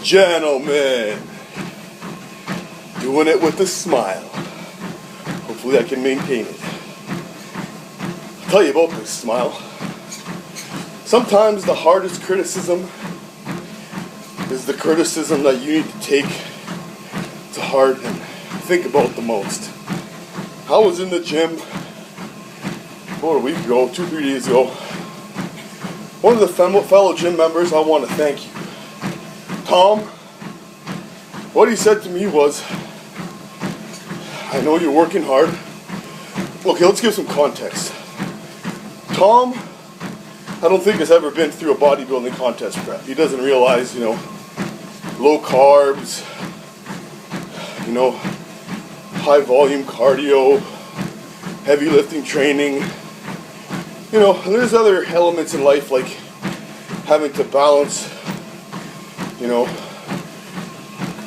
gentlemen, doing it with a smile. Hopefully I can maintain it. I'll tell you about this smile. Sometimes the hardest criticism is the criticism that you need to take to heart and think about the most. I was in the gym about a week ago, 2-3 days ago. One of the fellow gym members, I want to thank you. Tom, what he said to me was, I know you're working hard. Okay, let's give some context. Tom, I don't think has ever been through a bodybuilding contest prep. He doesn't realize, low carbs, high volume cardio, heavy lifting training. There's other elements in life like having to balance,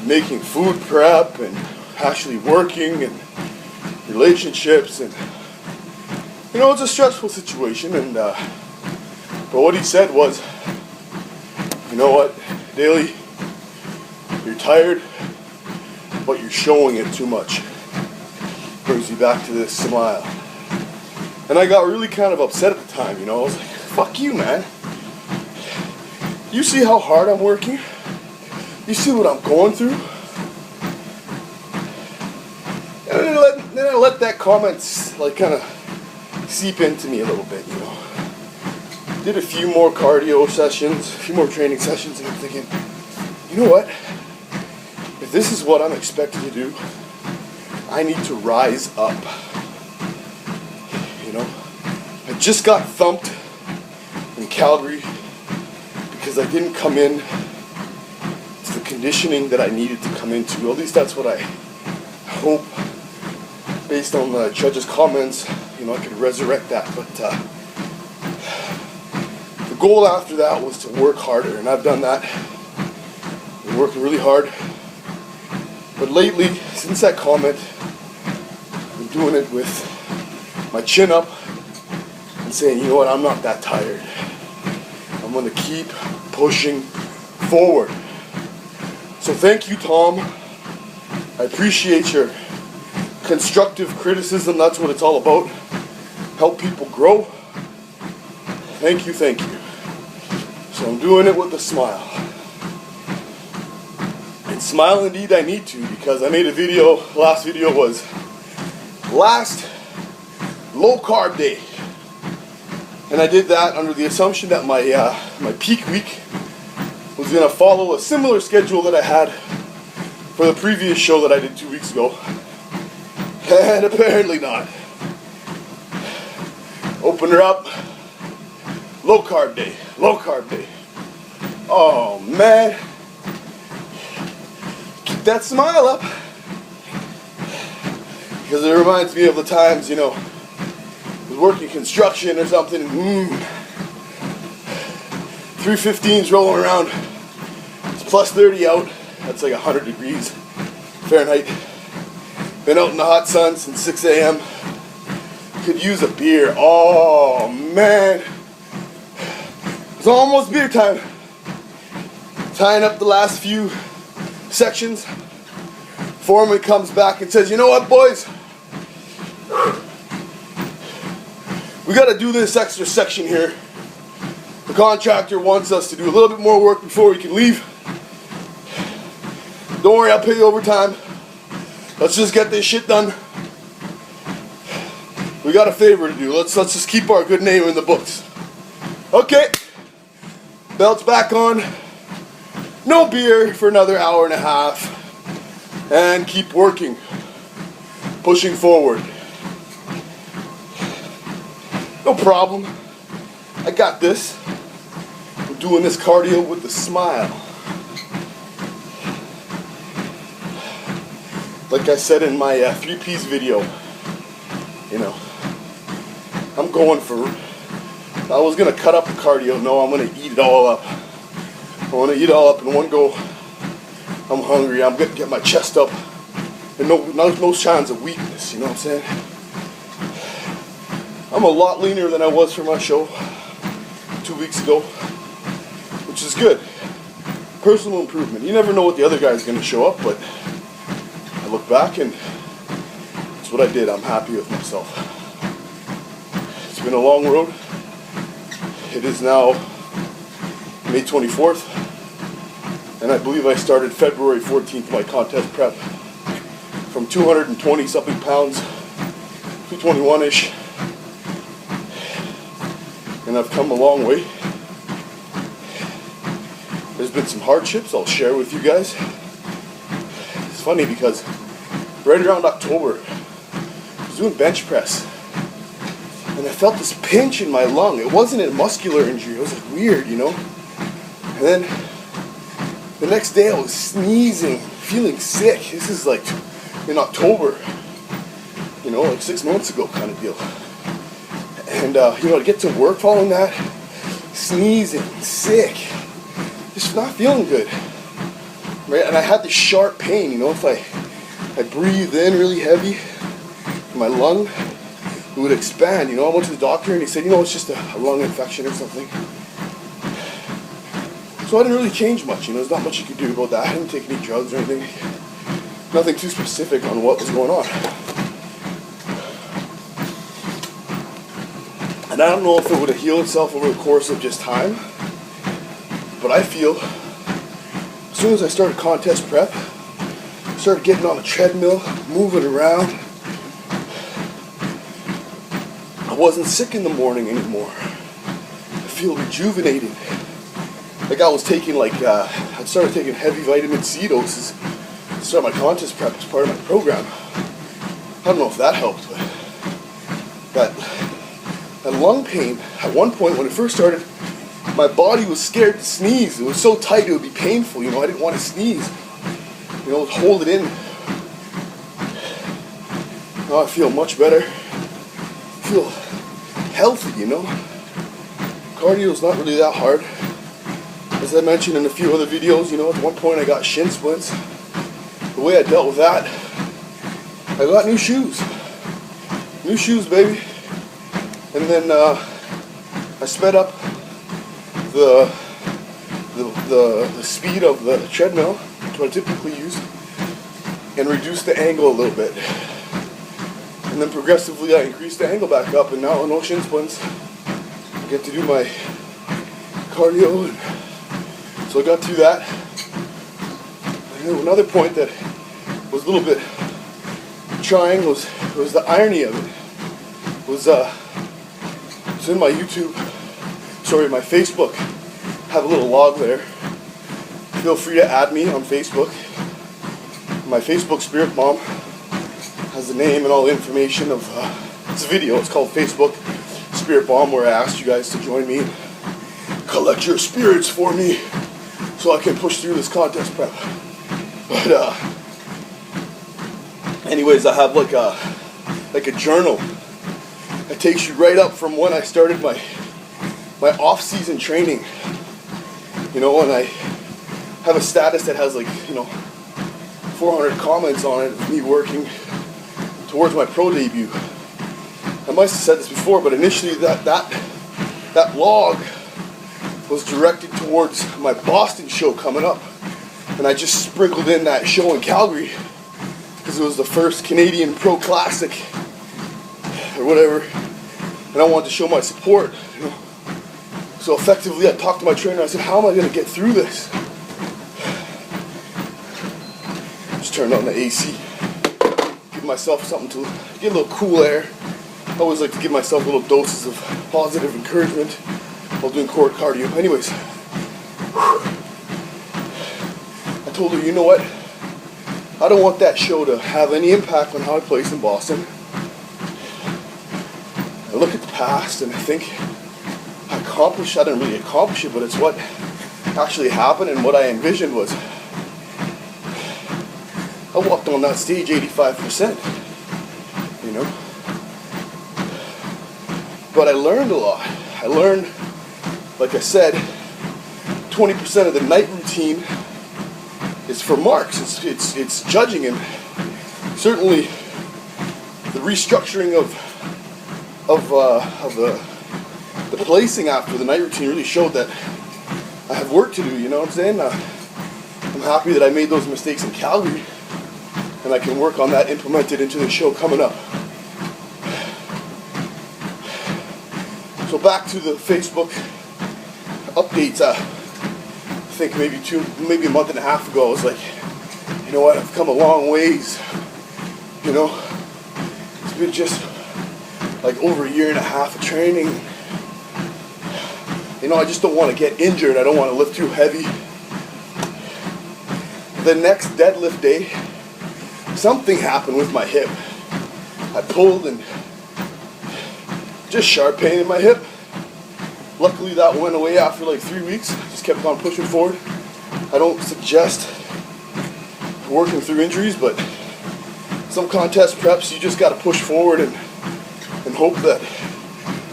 making food prep and actually working and relationships, and it's a stressful situation. And but what he said was, you know what, Daly, you're tired, but you're showing it too much. Brings you back to this smile. And I got really kind of upset at the time, I was like, fuck you, man. You see how hard I'm working? You see what I'm going through? And then I let that comment kind of seep into me a little bit, Did a few more cardio sessions, a few more training sessions, and I'm thinking, you know what? If this is what I'm expected to do, I need to rise up. I just got thumped in Calgary because I didn't come in to the conditioning that I needed to come into. At least that's what I hope, based on the judges' comments, I could resurrect that. But the goal after that was to work harder, and I've done that. Been working really hard. But lately, since that comment, I've been doing it with my chin up and saying, you know what, I'm not that tired. I'm going to keep pushing forward. So thank you, Tom. I appreciate your constructive criticism. That's what it's all about. Help people grow. Thank you, thank you. So I'm doing it with a smile. And smile indeed I need to, because I made a video, last video was last low carb day. And I did that under the assumption that my peak week was going to follow a similar schedule that I had for the previous show that I did 2 weeks ago. And apparently not. Open her up. Low carb day. Low carb day. Oh man. Keep that smile up. Because it reminds me of the times, working construction or something, 315's rolling around, it's plus 30 out, that's like 100 degrees Fahrenheit, been out in the hot sun since 6 a.m., could use a beer, oh man, it's almost beer time, tying up the last few sections, foreman comes back and says, you know what, boys, we got to do this extra section here. The contractor wants us to do a little bit more work before we can leave. Don't worry, I'll pay you overtime. Let's just get this shit done. We got a favor to do. Let's just keep our good name in the books. Okay. Belt's back on. No beer for another hour and a half. And keep working. Pushing forward. No problem. I got this. I'm doing this cardio with a smile. Like I said in my 3-piece video, I'm going for, I was going to cut up the cardio. No, I'm going to eat it all up. I want to eat it all up in one go. I'm hungry. I'm going to get my chest up. And no signs of weakness, you know what I'm saying? I'm a lot leaner than I was for my show 2 weeks ago, which is good. personal improvement. You never know what the other guy's going to show up, but I look back and it's what I did. I'm happy with myself. It's been a long road. It is now May 24th, and I believe I started February 14th my contest prep from 220 something pounds, 221-ish, and I've come a long way. There's been some hardships I'll share with you guys. It's funny because right around October, I was doing bench press, and I felt this pinch in my lung. It wasn't a muscular injury, it was like weird, you know? And then the next day I was sneezing, feeling sick. This is like in October, you know, like 6 months ago kind of deal. And, you know, to get to work following that, sneezing, sick, just not feeling good, right? And I had this sharp pain, you know, if I breathed in really heavy, my lung, it would expand, you know. I went to the doctor and he said, you know, it's just a lung infection or something. So I didn't really change much, you know, there's not much you could do about that. I didn't take any drugs or anything. Nothing too specific on what was going on. And I don't know if it would have healed itself over the course of just time, but I feel as soon as I started contest prep, I started getting on the treadmill, moving around, I wasn't sick in the morning anymore. I feel rejuvenated. Like I was taking I started taking heavy vitamin C doses to start my contest prep as part of my program. I don't know if that helped, but that lung pain, at one point when it first started, my body was scared to sneeze. It was so tight it would be painful, you know, I didn't want to sneeze. You know, hold it in. Now I feel much better. I feel healthy, you know. Cardio's not really that hard. As I mentioned in a few other videos, you know, at one point I got shin splints. The way I dealt with that, I got new shoes. New shoes, baby. And then I sped up the speed of the treadmill, which I typically use, and reduced the angle a little bit. And then progressively I increased the angle back up, and now no shin splints. I get to do my cardio, and so I got through that. And then another point that was a little bit trying was the irony of it. It's in my my Facebook. I have a little log there. Feel free to add me on Facebook. My Facebook Spirit Bomb has the name and all the information of it's a video. It's called Facebook Spirit Bomb, where I asked you guys to join me and collect your spirits for me so I can push through this contest prep. But anyways, I have like a journal that takes you right up from when I started my off-season training. You know, and I have a status that has 400 comments on it of me working towards my pro debut. I must have said this before, but initially that blog was directed towards my Boston show coming up, and I just sprinkled in that show in Calgary because it was the first Canadian Pro Classic or whatever, and I wanted to show my support, you know. So effectively I talked to my trainer. I said, how am I going to get through this? Just turned on the AC, give myself something to get a little cool air. I always like to give myself little doses of positive encouragement while doing core cardio. Anyways, I told her, you know what? I don't want that show to have any impact on how I place in Boston. I look at the past and I think I didn't really accomplish it, but it's what actually happened, and what I envisioned was I walked on that stage 85%, you know. But I learned a lot. I learned, like I said, 20% of the night routine is for marks. It's judging, and certainly the restructuring of the placing after the night routine really showed that I have work to do. You know what I'm saying? I'm happy that I made those mistakes in Calgary, and I can work on that, implement it into the show coming up. So back to the Facebook updates. I think maybe a month and a half ago, I was like, you know what, I've come a long ways. You know, it's been just like over a year and a half of training. You know, I just don't want to get injured. I don't want to lift too heavy. The next deadlift day, something happened with my hip. I pulled and just sharp pain in my hip. Luckily that went away after like 3 weeks. Just kept on pushing forward. I don't suggest working through injuries, but some contest preps, you just got to push forward and hope that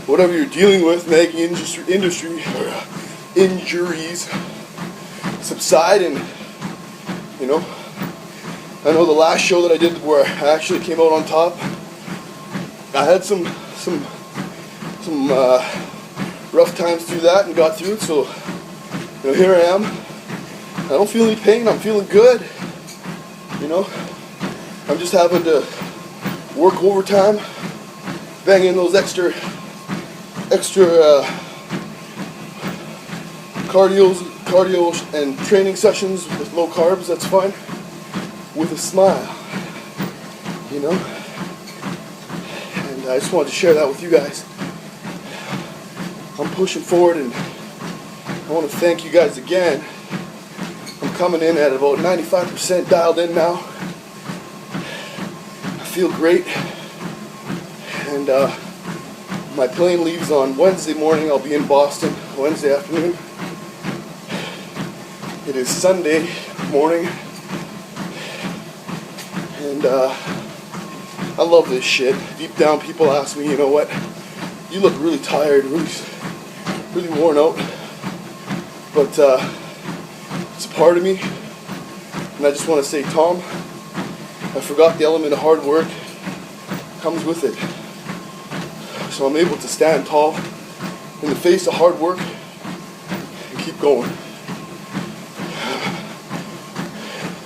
whatever you're dealing with, nagging industry or injuries, subside. And you know, I know the last show that I did where I actually came out on top, I had some rough times through that and got through it. So, you know, here I am. I don't feel any pain. I'm feeling good. You know, I'm just having to work overtime, bang in those extra cardio and training sessions with low carbs. That's fine, with a smile, you know. And I just wanted to share that with you guys. I'm pushing forward, and I want to thank you guys again. I'm coming in at about 95% dialed in now. I feel great, and my plane leaves on Wednesday morning. I'll be in Boston Wednesday afternoon. It is Sunday morning, and I love this shit. Deep down, people ask me, you know what, you look really tired, really worn out, but it's a part of me, and I just want to say, Tom, I forgot the element of hard work comes with it. So I'm able to stand tall in the face of hard work and keep going.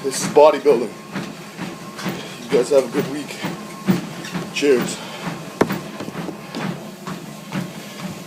This is bodybuilding. You guys have a good week. Cheers.